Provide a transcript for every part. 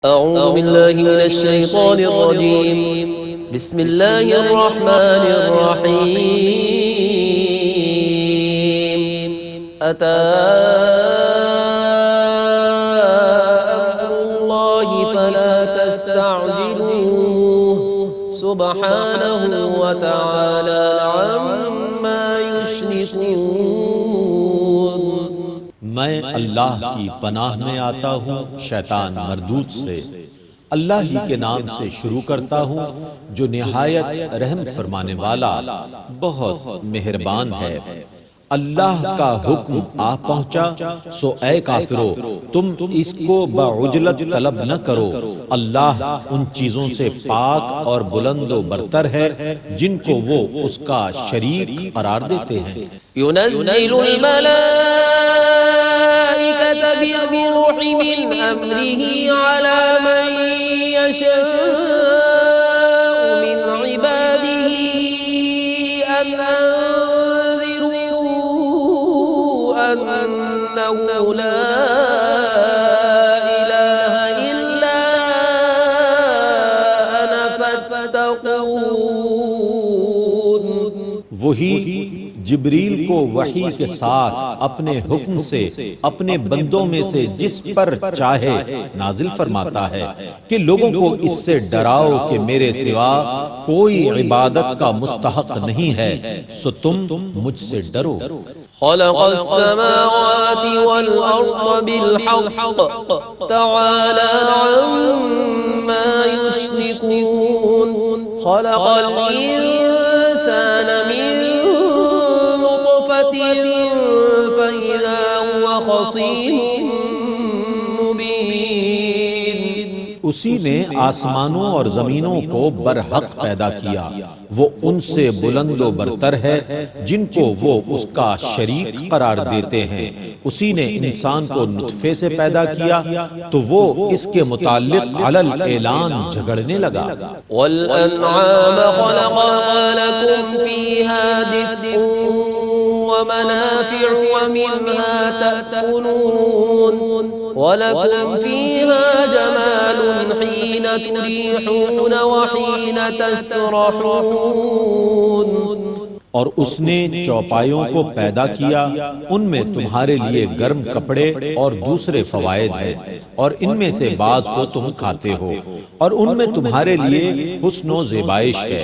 أعوذ بالله من الشيطان الرجيم. بسم الله الرحمن الرحيم. أتى أمر الله فلا تستعجلوه سبحانه وتعالى عما يشركون. میں اللہ کی پناہ میں آتا ہوں شیطان مردود سے. اللہ ہی کے نام سے شروع کرتا ہوں جو نہایت رحم فرمانے والا بہت مہربان ہے. اللہ کا حکم آ پہنچا سو اے کافرو تم اس کو بعجلت طلب نہ کرو. اللہ ان چیزوں سے پاک اور بلند و برتر ہے جن کو وہ اس کا شریک قرار دیتے ہیں. ينزل الملائكة بالروح من أمره على من يشاء من عباده أن أنذروا أنه لا إله إلا أنا فاتقون. وہی جبریل کو وحی کے ساتھ اپنے حکم سے اپنے بندوں میں سے جس پر چاہے نازل فرماتا ہے کہ لوگوں کو اس سے ڈراؤ کہ میرے سوا کوئی عبادت کا مستحق نہیں ہے سو تم مجھ سے ڈرو. خلق السماوات والأرض بالحق تعالى عما يشركون. خلق الإنسان من فإذا هو خصيم مبين. اسی نے آسمانوں اور زمینوں کو برحق پیدا کیا. وہ ان سے بلند و برتر ہے جن کو وہ اس کا شریک قرار دیتے ہیں. اسی نے انسان کو نطفے سے پیدا کیا تو وہ اس کے متعلق علی الاعلان جھگڑنے لگا. والأنعام خلقها لكم فيها دفء ومنافع ومنها تأكلون ولكم فيها جمال حين تريحون وحين تسرحون. اور اس نے چوپایوں کو پیدا کیا ان میں تمہارے لیے گرم کپڑے اور دوسرے فوائد ہیں اور ان میں سے بعض کو تم کھاتے ہو اور ان میں تمہارے لیے حسن و زیبائش ہے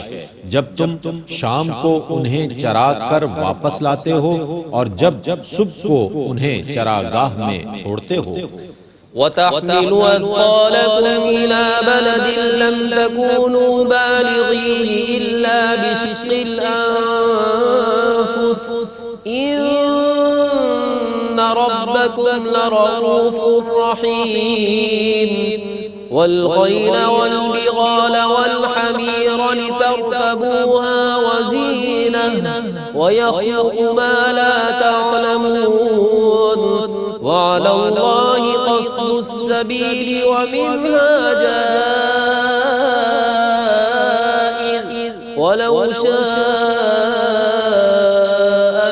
جب تم شام کو انہیں چرا کر واپس لاتے ہو اور جب صبح کو انہیں چراگاہ میں چھوڑتے ہو. وتحمل أثقالكم إلى بلد لم تكونوا بالغيه إلا بشق الأنفس إن ربكم لرؤوف رحيم. والخيل والبغال والحمير لتركبوها وزينة ويخلق ما لا تعلمون. وعلى الله قصد السبيل ومنها جائر ولو شاء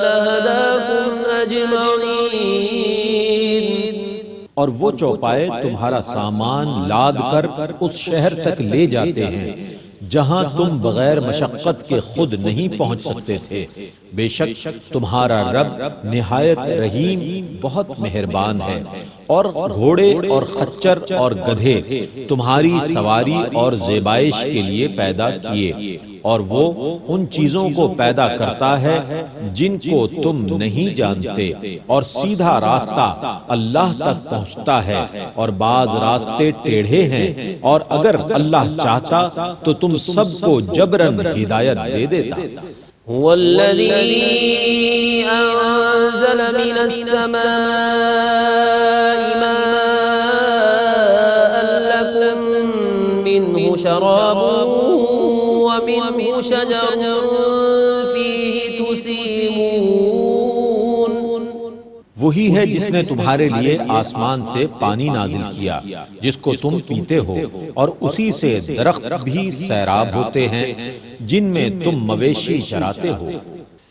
لهداكم أجمعين. اور وہ چوپائے تمہارا سامان لاد کر اس شہر تک لے جاتے ہیں جہاں تم بغیر مشقت کے خود نہیں پہنچ سکتے تھے. بے شک تمہارا رب نہایت رحیم بہت مہربان ہے. اور گھوڑے اور خچر اور گدھے تمہاری سواری اور زیبائش کے لیے پیدا کیے اور وہ ان چیزوں کو پیدا کرتا ہے جن کو تم نہیں جانتے اور سیدھا راستہ اللہ تک پہنچتا ہے اور بعض راستے ٹیڑھے ہیں اور اگر اللہ چاہتا تو تم سب کو جبراً ہدایت دے دیتا. هو الذي أنزل من السماء ماء لكم منه شراب ومنه شجر فيه تسيمون. وہی ہے جس نے تمہارے لیے آسمان سے پانی نازل کیا جس کو تم پیتے ہو اور اسی سے درخت بھی سیراب ہوتے ہیں جن میں تم مویشی چراتے ہو.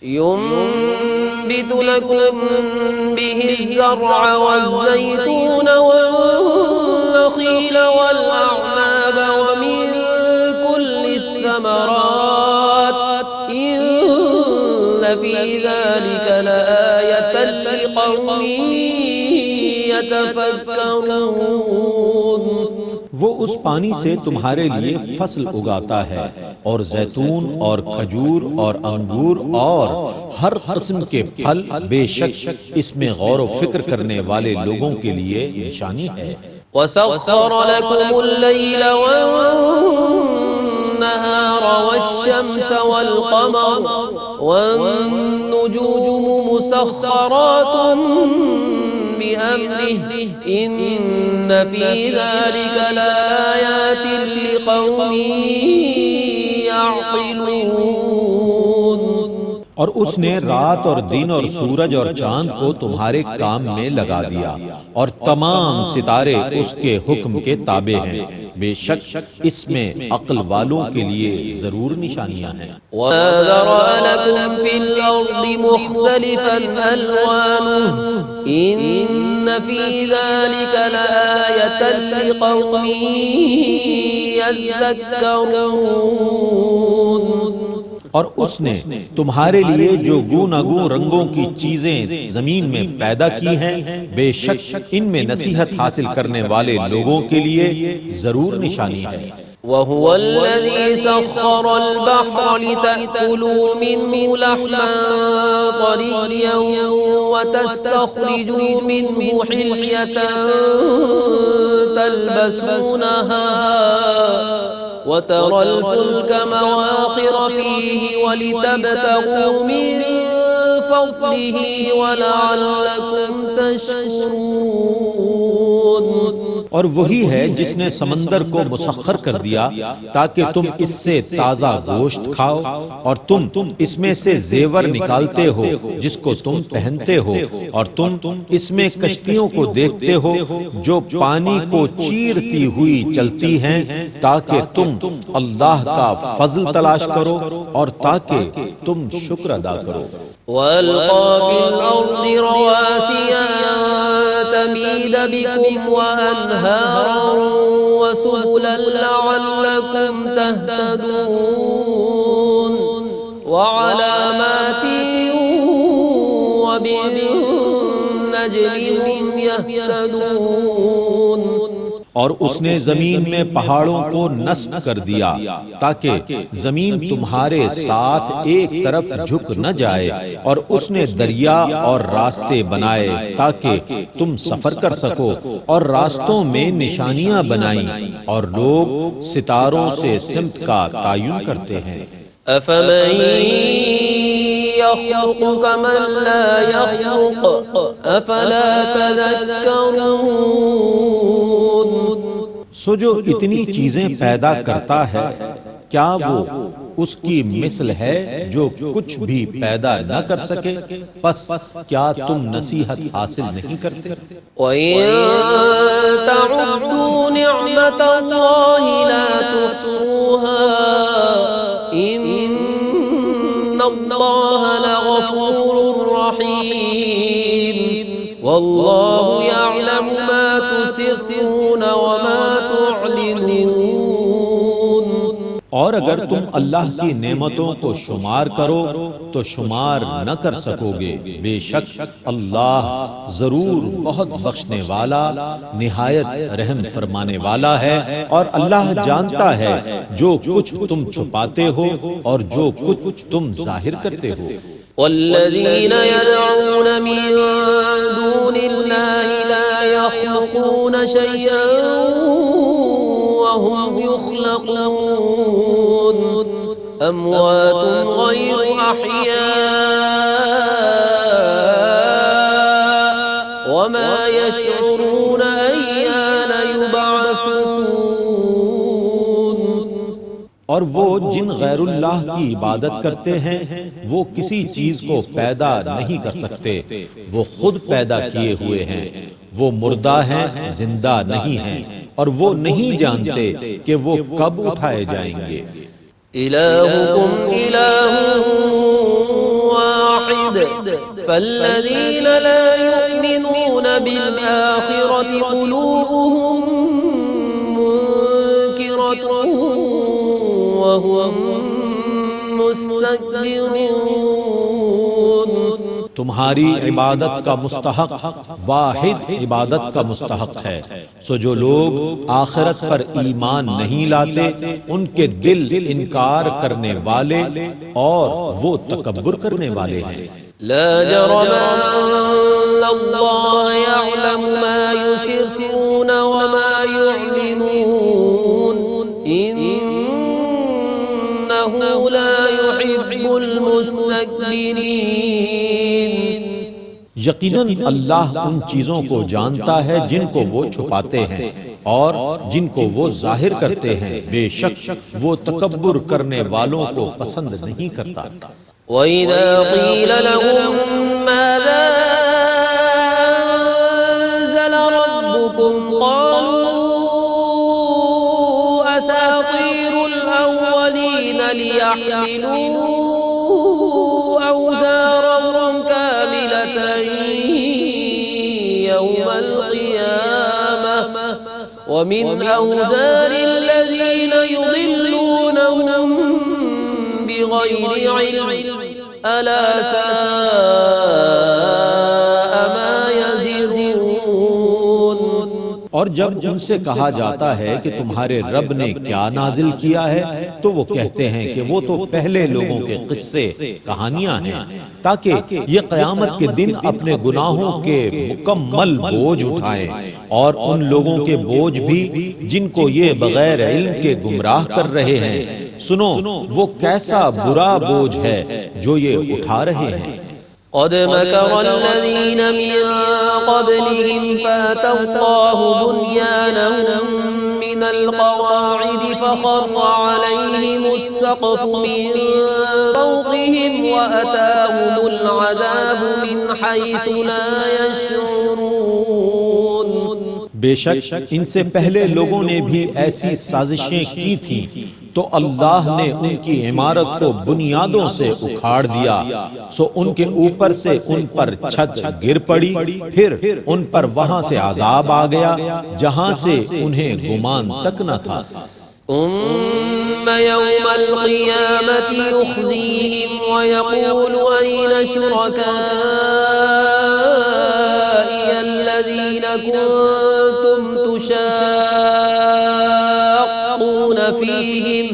ينبت لكم به الزرع والزيتون والنخل النخيل والأعناب ومن كل الثمرات إن في ذلك لآية لقوم يتفكرون۔ وہ اس پانی سے تمہارے لیے فصل اگاتا ہے اور زیتون اور کھجور اور انگور اور ہر قسم کے پھل، بے شک اس میں غور و فکر کرنے والے لوگوں کے لیے نشانی ہے۔ وَسَخَّرَ لَكُمُ اللَّيْلَ وَالنَّهَارَ وَالشَّمْسَ وَالْقَمَرَ وَالنُّجُومُ مُسَخَّرَاتٌ بِأَمْرِهِ إِنَّ فِي ذَلِكَ لَآيَاتٍ لِقَوْمٍ يَعْقِلُونَ۔ اور اس نے رات اور دن اور سورج اور چاند کو تمہارے کام میں لگا دیا اور تمام ستارے اس کے حکم کے تابع ہیں، بے شک اس میں عقل والوں کے لیے ضرور نشانیاں ہیں۔ وَمَا ذَرَأَ لَكُمْ فِي الْأَرْضِ مُخْتَلِفًا أَلْوَانُهُ إِنَّ فِي ذَلِكَ لَآيَةً لِقَوْمٍ يَذَّكَّرُونَ۔ اور اس نے تمہارے لیے جو گوناگون رنگوں کی چیزیں زمین میں پیدا کی ہیں، بے شک ان میں نصیحت حاصل کرنے والے لوگوں کے لیے ضرور نشانی ہے۔ وَهُوَ الَّذِي سَخَّرَ الْبَحْرَ لِتَأْكُلُوا مِنْهُ لَحْمًا طَرِيًّا وَتَسْتَخْرِجُوا مِنْهُ حِلْيَةً تَلْبَسُونَهَا وَتَرَى الْفُلْكَ مَوَاخِرَ فِيهِ وَلِتَبْتَغُوا مِنْ فَضْلِهِ وَلَعَلَّكُمْ تَشْكُرُونَ۔ اور وہی ہے جس نے سمندر کو مسخر کر دیا تاکہ تم اس سے تازہ گوشت کھاؤ، اور تم اس میں سے زیور نکالتے ہو جس کو تم پہنتے ہو، اور تم اس میں کشتیوں کو دیکھتے ہو جو پانی کو چیرتی ہوئی چلتی ہیں، تاکہ تم اللہ کا فضل تلاش کرو اور تاکہ تم شکر ادا کرو۔ وَأَلْقَى فِي الْأَرْضِ رَوَاسِيَ أَن تَمِيدَ بِكُمْ وَأَنْهَارًا وَسُبُلًا لَعَلَّكُمْ تَهْتَدُونَ وَعَلَامَاتٍ وَبِالنَّجْمِ هُمْ يَهْتَدُونَ۔ اور اس نے زمین میں پہاڑوں کو نصب کر دیا تاکہ زمین تمہارے ساتھ ایک طرف جھک نہ جائے، اور اس نے دریا اور راستے بنائے تاکہ تم سفر کر سکو، اور راستوں میں نشانیاں بنائیں، اور لوگ ستاروں سے سمت کا تعین کرتے ہیں۔ أَفَمَن يَخْلُقُ كَمَن لَّا يَخْلُقُ أَفَلَا تَذَكَّرُونَ۔ سو جو اتنی چیزیں پیدا کرتا ہے، کیا وہ اس کی مثل ہے جو کچھ بھی پیدا نہ کر سکے؟ پس کیا تم نصیحت حاصل نہیں کرتے؟ وَإِن تَعُدُّوا نِعْمَةَ اللَّهِ لَا تُحْصُوهَا إِنَّ اللَّهَ لَغَفُورٌ رَّحِيمٌ وَاللَّهُ يَعْلَمُ مَا تُسِرُّونَ وَمَا تُعْلِنُونَ۔ اور اگر تم اللہ کی نعمتوں کو شمار کرو تو شمار نہ کر سکو گے، بے شک اللہ ضرور بہت بخشنے والا، نہایت رحم فرمانے والا ہے، اور اللہ جانتا ہے جو کچھ تم چھپاتے ہو اور جو کچھ تم ظاہر کرتے ہو۔ والذین يدعون من دون اللہ لا يخلقون شيئا وهم يخلقون اموات غیر احیاء وما يشعرون ایان یبعثون۔ اور وہ جن غیر اللہ کی عبادت کرتے ہیں وہ کسی چیز کو پیدا نہیں کر سکتے، وہ خود پیدا کیے ہوئے ہیں، وہ مردہ ہیں، زندہ نہیں ہیں، اور وہ نہیں جانتے کہ وہ کب اٹھائے جائیں گے۔ الہکم الہ واحد فالذین لا یؤمنون بالآخرة قلوبهم وهم مستكبرون. تمہاری عبادت کا مستحق واحد عبادت کا مستحق ہے، سو جو لوگ آخرت پر ایمان نہیں لاتے ان کے دل انکار کرنے والے اور وہ تکبر کرنے والے ہیں. لا جرم أن الله يعلم ما يسرون وما يعلنون إنه لا يحب المستكبرين. یقیناً اللہ ان چیزوں کو جانتا ہے جن کو وہ چھپاتے ہیں اور جن کو وہ ظاہر کرتے ہیں، بے شک وہ تکبر کرنے والوں کو پسند نہیں کرتا. وَإِذَا قِيلَ لَهُم مَّاذَا أَنزَلَ رَبُّكُمْ قَالُوا أَسَاطِيرُ الْأَوَّلِينَ لِيَحْمِلُوا أَوْزَارَهُمْ كَامِلَةً يَوْمَ الْقِيَامَةِ وَمِنْ أَوْزَارِ الَّذِينَ يُضِلُّونَهُم بغير علم ألا ساء ما يزرون. اور جب ان سے کہا جاتا ہے کہ تمہارے رب نے کیا نازل کیا ہے تو وہ کہتے ہیں کہ وہ تو پہلے لوگوں کے قصے کہانیاں ہیں تاکہ یہ قیامت کے دن اپنے گناہوں کے مکمل بوجھ اٹھائیں اور ان لوگوں کے بوجھ بھی جن کو یہ بغیر علم کے گمراہ کر رہے ہیں. سنو وہ کیسا برا بوجھ ہے جو یہ اٹھا رہے ہیں. قد مكر الذين من قبلهم فأتى الله بنيانهم من القواعد فخر عليهم السقف من فوقهم وأتاهم العذاب من حيث لا يشعرون. بے شک ان سے پہلے لوگوں نے بھی ایسی سازشیں کی تھیں تو اللہ نے ان کی عمارت کو بنیادوں سے اکھاڑ دیا، سو ان کے اوپر سے ان پر چھت گر پڑی، پھر ان پر وہاں سے عذاب آ گیا جہاں سے انہیں گمان تک نہ تھا. ثم يوم القيامة يخزيهم ويقول أين شركائي الذين كنتم تشاقون فيهم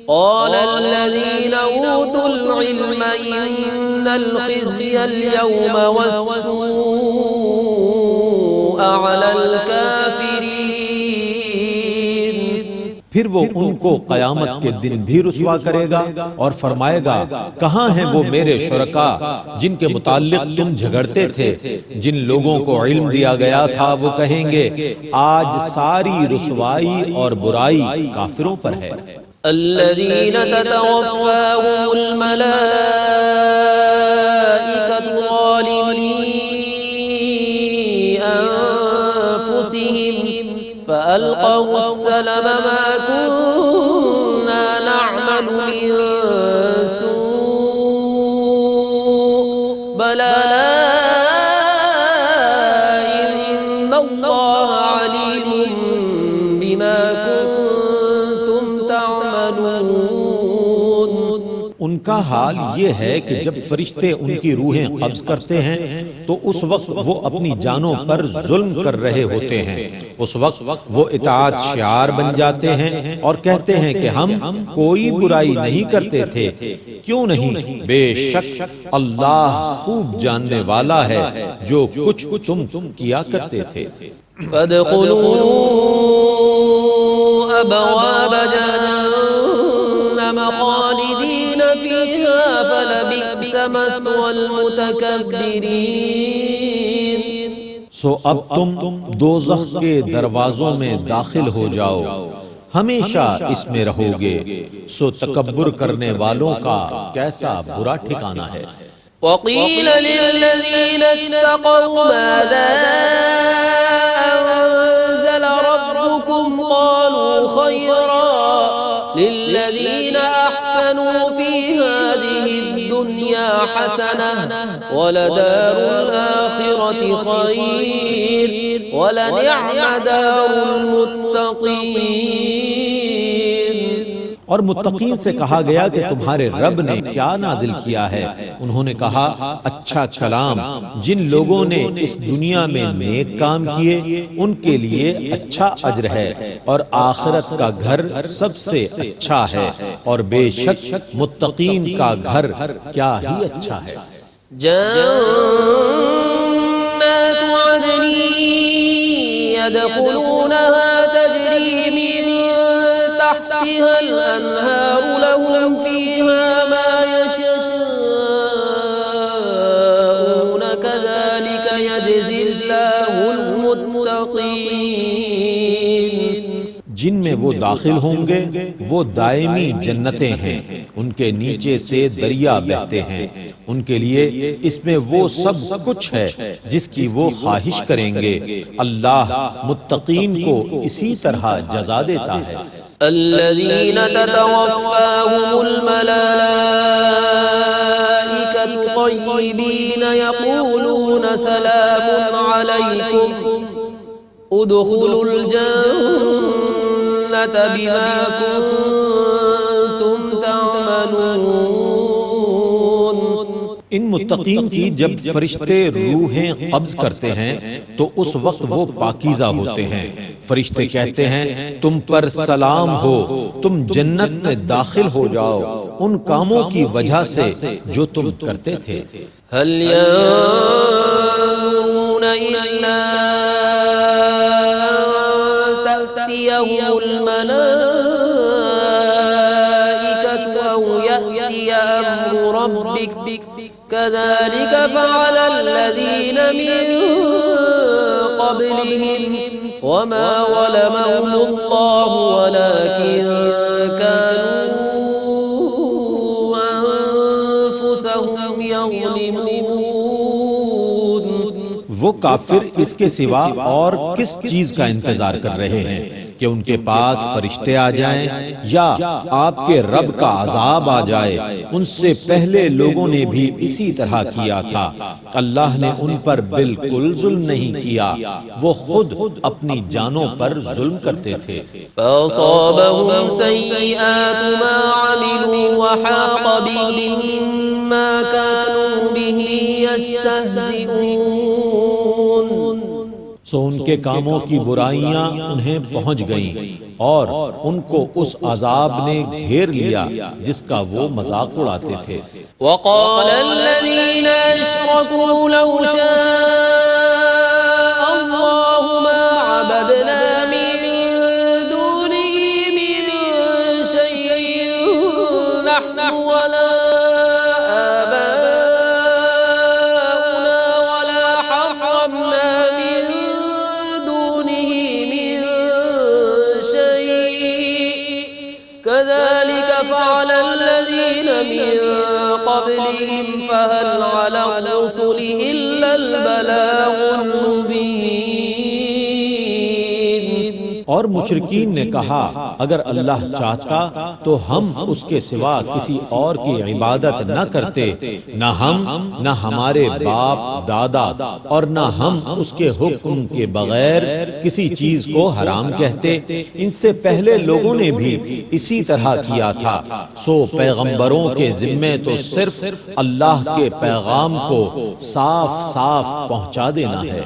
قال الذين أوتوا العلم إن الخزي اليوم والسوء على الكافرين. پھر وہ ان کو قیامت کے دن بھی رسوا کرے گا اور فرمائے گا کہاں ہیں وہ میرے شرکا جن کے متعلق تم جھگڑتے تھے. جن لوگوں کو علم دیا گیا تھا وہ کہیں گے آج ساری رسوائی اور برائی کافروں پر ہے. الذين تتوفاهم الملائكة ظالمي أنفسهم فألقوا السلم ما كنا نعمل من سوء بلى إن الله عليم بما كنتم تعملون. ان کا حال یہ ہے کہ جب فرشتے ان کی روحیں قبض کرتے ہیں تو اس وقت وہ اپنی جانوں پر ظلم کر رہے ہوتے ہیں. اس وقت وہ اطاعت شعار بن جاتے ہیں اور کہتے ہیں کہ ہم کوئی برائی نہیں کرتے تھے. کیوں نہیں؟ بے شک اللہ خوب جاننے والا ہے جو کچھ تم کیا کرتے تھے. فادخلوا أبواب جهنم خالدين فيها فلبئس مثوى المتكبرين. سو اب تم دوزخ کے دروازوں میں داخل ہو جاؤ، ہمیشہ اس میں رہو گے، سو تکبر کرنے والوں کا کیسا برا ٹھکانہ ہے. وقيل للذين اتقوا ماذا أنزل ربكم قالوا خيرا للذين أحسنوا في هذه الدنيا حسنة ولدار الآخرة خير ولنعم دار المتقين. اور متقین سے کہا گیا کہ تمہارے رب نے کیا نازل کیا ہے؟ انہوں نے کہا اچھا کلام۔ جن لوگوں نے اس دنیا میں نیک کام کیے ان کے لیے اچھا اجر ہے اور آخرت کا گھر سب سے اچھا ہے، اور بے شک متقین کا گھر کیا ہی اچھا ہے۔ جنات عدن يدخلونها تجري من تحتها الأنهار لهم فيها ما يشاءون كذلك يجزي الله المتقين۔ جن میں وہ داخل ہوں گے وہ دائمی جنتیں ہیں، ان کے نیچے سے دریا بہتے ہیں، ان کے لیے اس میں وہ سب کچھ ہے جس کی وہ خواہش کریں گے۔ اللہ متقین کو اسی طرح جزا دیتا ہے۔ الذين تتوفاهم الملائكة طيبين يقولون سلام عليكم ادخلوا الجنة بما كنتم تعملون۔ ان متقین کی جب فرشتے روحیں قبض کرتے ہیں تو اس وقت وہ پاکیزہ ہوتے ہیں۔ فرشتے کہتے ہیں تم پر سلام ہو، تم جنت میں داخل ہو جاؤ ان کاموں کی وجہ سے جو تم کرتے تھے۔ هل ينظرون إلا أن تأتيهم الملائكة أو يأتي أمر ربك كذلك فعل الذين من قبلهم وما ظلمهم الله ولكن كانوا أنفسهم يظلمون۔ وہ کافر اس کے سوا اور کس چیز کا انتظار کر رہے ہیں کہ ان کے پاس فرشتے آ جائیں یا آپ کے رب کا عذاب آ جائے؟ ان سے پہلے لوگوں نے بھی اسی طرح کیا تھا۔ اللہ نے ان پر بالکل ظلم نہیں کیا، وہ خود اپنی جانوں پر ظلم کرتے تھے۔ فأصابهم سيئات ما عملوا وحاق بهم ما كانوا به يستهزئون۔ سو ان کے کاموں کی برائیاں انہیں پہنچ گئیں اور ان کو اس عذاب نے گھیر لیا جس کا وہ مذاق اڑاتے تھے۔ وقال الذين أشركوا لو شاء الله ما عبدنا من دونه من شيء نحن ولا آباؤنا ولا حرمنا من دونه من شيء كذلك فعل الذين من قبلهم فهل على الرسل إلا البلاغ المبين۔ اور مشرکین نے کہا اگر اللہ چاہتا تو ہم اس کے سوا کسی اور کی عبادت نہ کرتے، نہ ہم نہ ہمارے باپ دادا، اور نہ ہم اس کے حکم کے بغیر کسی چیز کو حرام کہتے۔ ان سے پہلے لوگوں نے بھی اسی طرح کیا تھا۔ سو پیغمبروں کے ذمے تو صرف اللہ کے پیغام کو صاف صاف پہنچا دینا ہے۔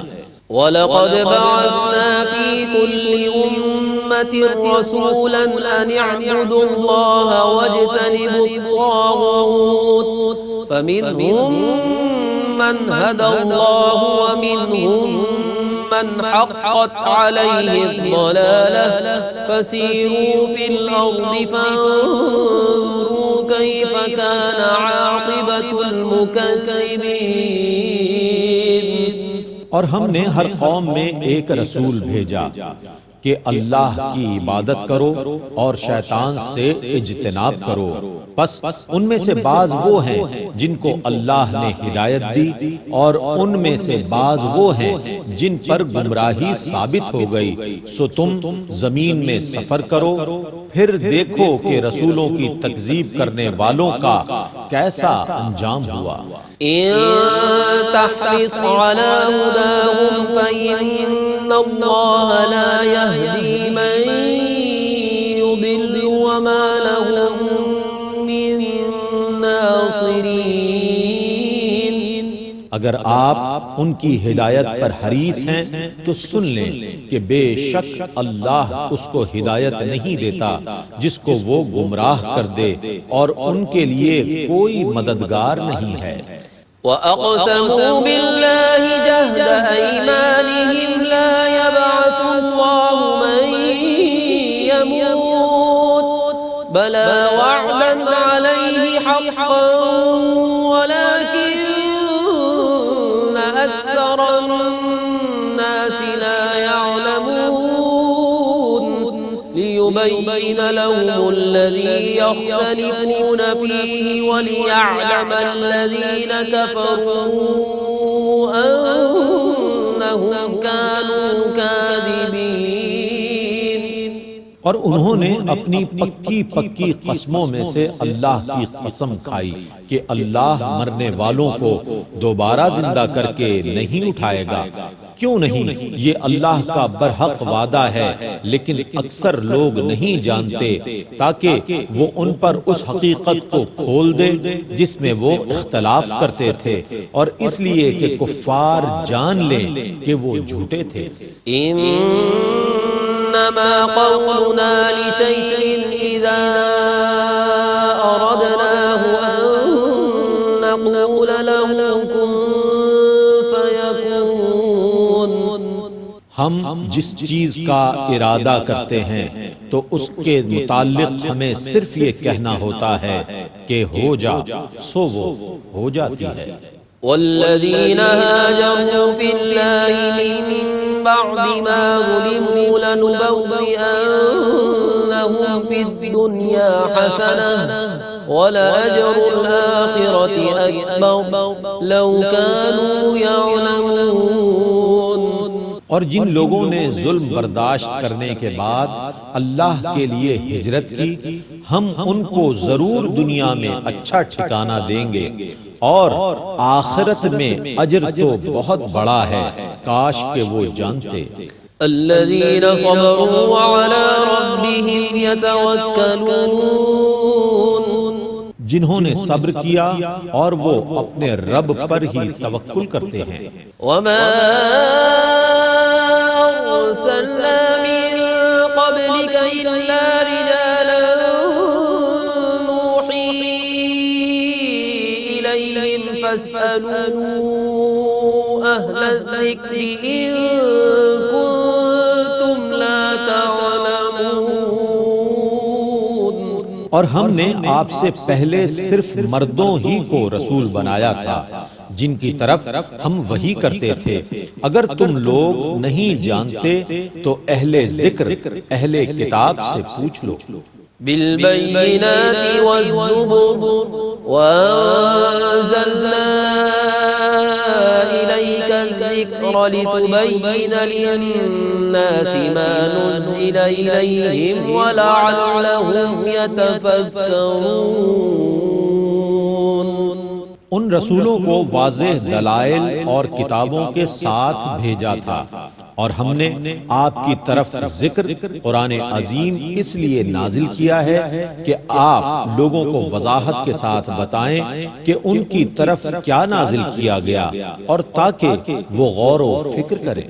وَلَقَدْ بَعَثْنَا فِي كُلِّ أُمَّةٍ رَسُولًا أَنِ اعْبُدُوا اللَّهَ وَاجْتَنِبُوا الطَّاغُوتَ فَمِنْهُمْ مَنْ هَدَى اللَّهُ وَمِنْهُمْ مَنْ حَقَّتْ عَلَيْهِ الضَّلَالَةُ فَسِيرُوا فِي الْأَرْضِ فَانظُرُوا كَيْفَ كَانَ عَاقِبَةُ الْمُكَذِّبِينَ۔ اور ہم نے ہر قوم میں ایک رسول بھیجا کہ اللہ کی عبادت کرو اور شیطان سے اجتناب کرو۔ پس ان میں سے بعض وہ ہیں جن کو اللہ نے ہدایت دی اور ان میں سے بعض وہ ہیں جن پر گمراہی ثابت ہو گئی۔ سو تم زمین میں سفر کرو، پھر دیکھو کہ رسولوں کی تکذیب کرنے والوں کا کیسا انجام ہوا۔ إن تحرص على هداهم فإن الله لا يهدي من يضل وما له اگر آپ ان کی ہدایت پر حریص ہیں تو سن لیں کہ بے شک اللہ اس کو ہدایت نہیں دیتا جس کو وہ گمراہ کر دے، اور ان کے لیے کوئی مددگار نہیں ہے۔ وَأَقْسَمُوا بِاللَّهِ جَهْدَ أَيْمَانِهِمْ لَا يَبْعَثُ اللَّهُ مَن يَمُوتُ بَلَىٰ وَعْدًا عَلَيْهِ حَقًّا وَلَٰكِنَّ أَكْثَرَ النَّاسِ لَا يَعْلَمُونَ لِيُبَيِّنَ لَهُمُ الَّذِي يَخْتَلِفُونَ فِيهِ وَلِيَعْلَمَ الَّذِينَ كَفَرُوا أَنَّهُمْ كَانُوا كَاذِبِينَ۔ اور انہوں نے اپنی پکی پکی قسموں میں سے اللہ کی قسم کھائی کہ اللہ مرنے والوں کو دوبارہ زندہ کر کے نہیں اٹھائے گا۔ کیوں نہیں؟ یہ اللہ کا برحق وعدہ ہے، لیکن اکثر لوگ نہیں جانتے تاکہ وہ ان پر اس حقیقت کو کھول دے جس میں وہ اختلاف کرتے تھے، اور اس لیے کہ کفار جان لیں کہ وہ جھوٹے تھے۔ إنما قولنا لشيء إذا أردناه أن نقول له كن فيكون۔ ہم جس چیز کا ارادہ کرتے ہیں تو اس کے متعلق ہمیں صرف یہ کہنا ہوتا ہے کہ ہو جا، سو وہ ہو جاتی ہے۔ والذين هاجروا في الله من بعد ما ظلموا لنبوئنهم في الدنيا حسنة ولأجر الآخرة أكبر لو كانوا يعلمون۔ اور جن لوگوں نے ظلم برداشت کرنے کے بعد اللہ کے لیے ہجرت کی، ہم ان کو ضرور دنیا میں اچھا ٹھکانہ دیں گے، اور آخرت میں اجر تو بہت بڑا ہے، کاش کہ وہ جانتے۔ الذين صبروا وعلى ربهم يتوكلون، جنہوں نے صبر کیا اور وہ اپنے رب پر ہی توکل کرتے ہیں۔ وما أرسلنا من قبلك إلا رجالا نوحي إليهم فاسألوا أهل الذكر إن كنتم لا تعلمون۔ اور ہم نے آپ سے پہلے صرف مردوں ہی کو رسول بنایا تھا جن کی طرف ہم وحی کرتے تھے، اگر تم لوگ نہیں جانتے تو اہل ذکر اہل کتاب سے پوچھ لو۔ بالبينات والزبر وأنزلنا إليك الذكر لتبين للناس ما نزل إليهم ولعلهم يتفكرون۔ ان رسولوں کو واضح دلائل اور کتابوں کے ساتھ بھیجا تھا، اور ہم نے آپ کی طرف ذکر قرآن عظیم اس لیے نازل کیا ہے کہ آپ لوگوں کو وضاحت کے ساتھ بتائیں کہ ان کی طرف کیا نازل کیا گیا، اور تاکہ وہ غور و فکر کریں۔